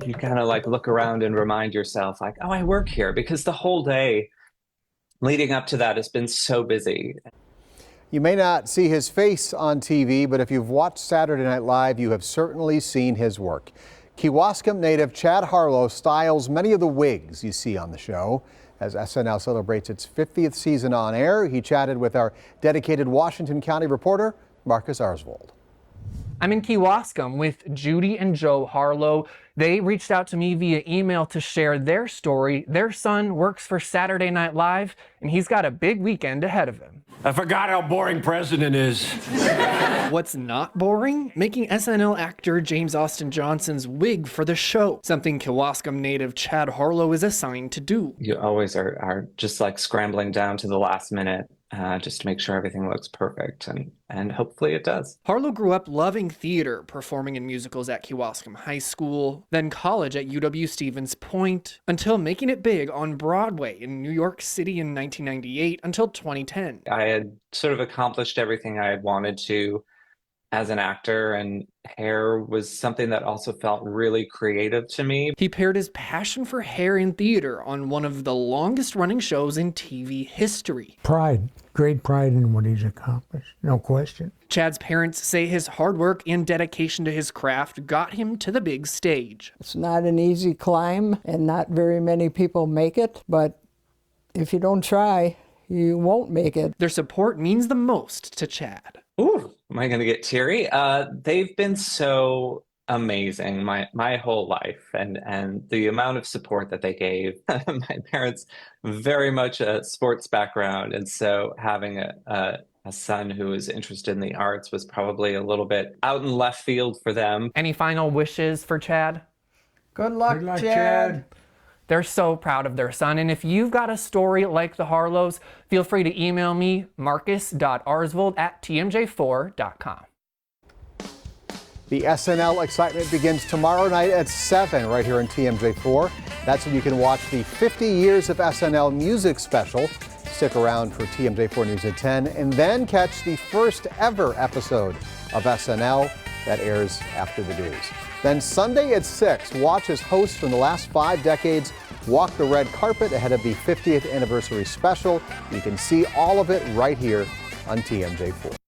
You kind of like look around and remind yourself like, oh, I work here, because the whole day leading up to that has been so busy. You may not see his face on TV, but if you've watched Saturday Night Live, you have certainly seen his work. Kewaskum native Chard Harlow styles many of the wigs you see on the show. As SNL celebrates its 50th season on air, he chatted with our dedicated Washington County reporter, Marcus Arsvold. I'm in Kewaskum with Judy and Joe Harlow. They reached out to me via email to share their story. Their son works for Saturday Night Live, and he's got a big weekend ahead of him. I forgot how boring President is. What's not boring? Making SNL actor James Austin Johnson's wig for the show, something Kewaskum native Chard Harlow is assigned to do. You always are just like scrambling down to the last minute just to make sure everything looks perfect, and hopefully it does. Harlow grew up loving theater, performing in musicals at Kewaskum High School, then college at UW-Stevens Point, until making it big on Broadway in New York City in 1998 until 2010. I had sort of accomplished everything I had wanted to as an actor, and hair was something that also felt really creative to me. He paired his passion for hair and theater on one of the longest running shows in TV history. Pride, great pride in what he's accomplished, no question. Chad's parents say his hard work and dedication to his craft got him to the big stage. It's not an easy climb, and not very many people make it, but if you don't try, you won't make it. Their support means the most to Chad. Ooh, am I going to get teary? They've been so amazing my whole life, and the amount of support that they gave. My parents, very much a sports background, and so having a son who is interested in the arts was probably a little bit out in left field for them. Any final wishes for Chad? Good luck, Chad. They're so proud of their son, and if you've got a story like the Harlows, feel free to email me, marcus.arsvold@tmj4.com. The SNL excitement begins tomorrow night at 7 right here on TMJ4. That's when you can watch the 50 Years of SNL music special. Stick around for TMJ4 News at 10, and then catch the first ever episode of SNL that airs after the news. Then Sunday at 6, watch as hosts from the last 5 decades walk the red carpet ahead of the 50th anniversary special. You can see all of it right here on TMJ4.